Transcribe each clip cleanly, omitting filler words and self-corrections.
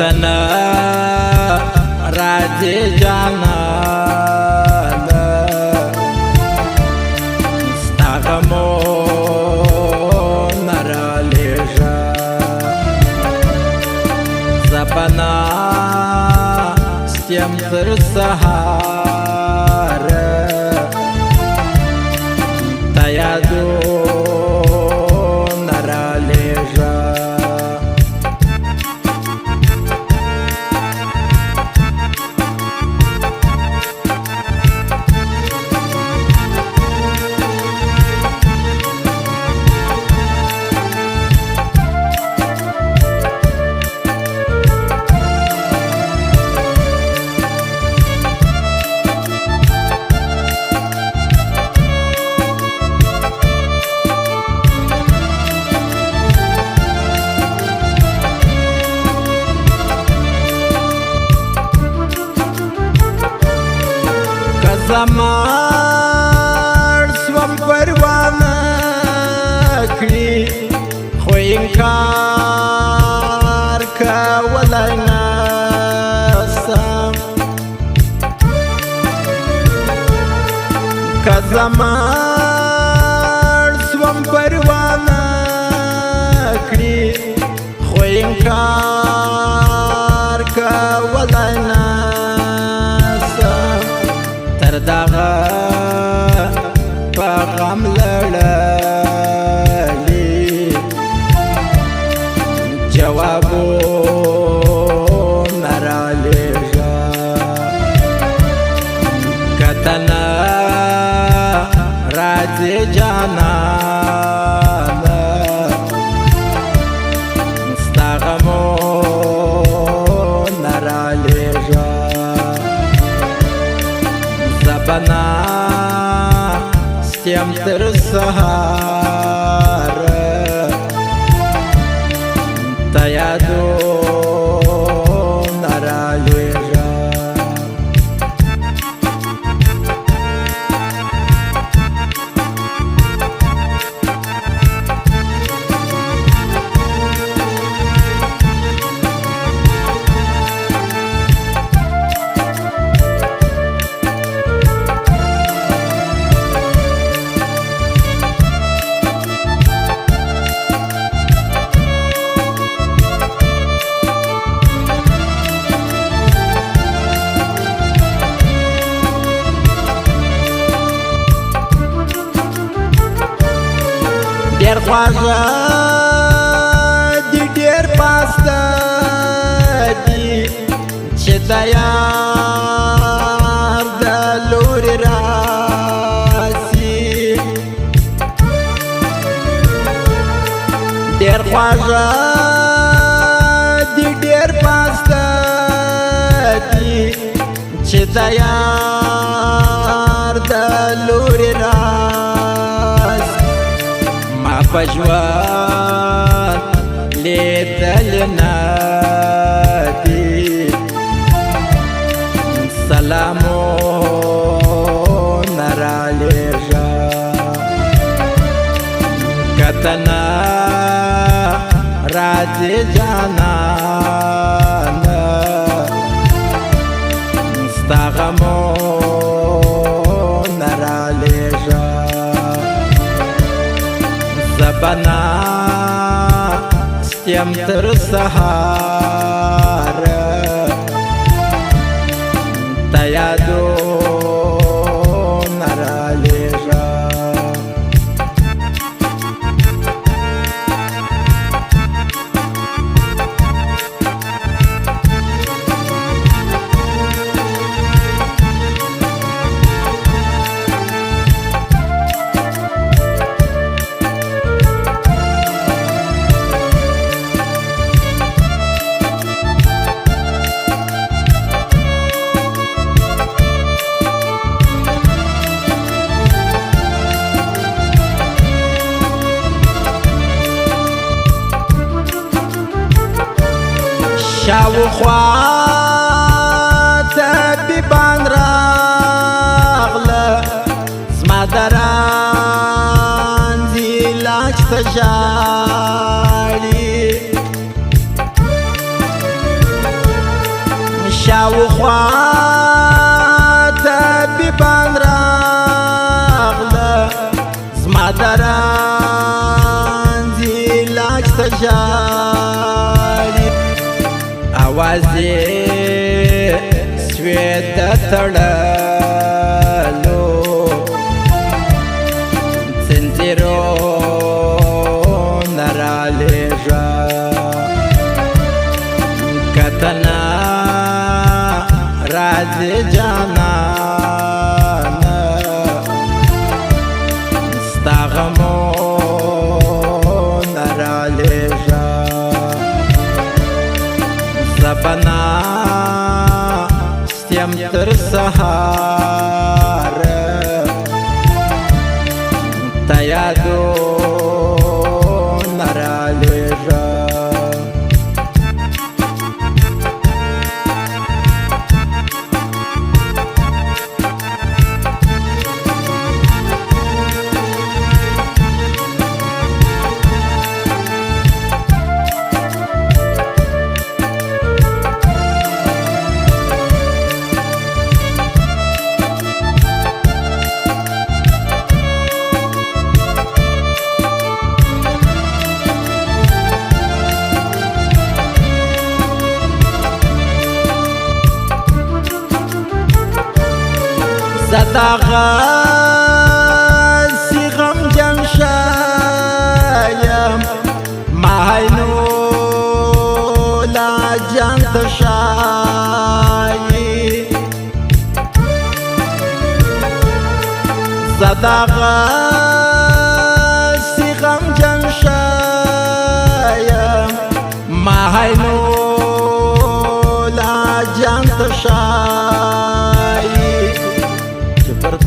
کتنا راځي جانانه ستا غمونه رالیږه زه به ناست یم تر سهاره تا یادونه رالیږه زمار سوم پروانه کړي خو انکار کولی نشم که زمار سوم پروانه کړي خو انکار کولی دغه په غم لړلي جوابونه رالیږه کتنه راځي جانانه ستا غمونه رالیږه ناست یم تر سهاره تا یادونه رالیږه ډېر خواږه دي ډېر پاسته دي چې د یار د لورې راسي ډېر خواږه دي ډېر پاسته دي چې د یار د لورې راسي په ژوند لیدل نه دي سلامونه رالیږه کتنه راځي جانانه ستا غمونه رالیږه به ناست یم تر سهاره تا یادونه رالیږه شاوخوا طبیبان راغله زما د رنځ علاج ته ژاړي شاوخوا طبیبان راغله زما د رنځ علاج ته ژاړي اواز یې سوې د تړلو ځنځیرونه رالېږه که ته نه راځې جانانه ستا غمونه رالېږه زه به ناست یم تر سهاره تا یادونه رالېږه زه دغسې غمجن شایم ماینو لا جان ته ښایي زه دغسې غمجن شایم ماینو لا جان ته ښایي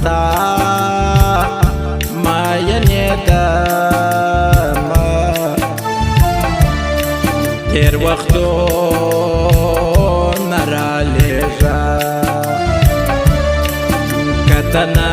تا ماینېدمه تېر وختونه رالېږه که ته نه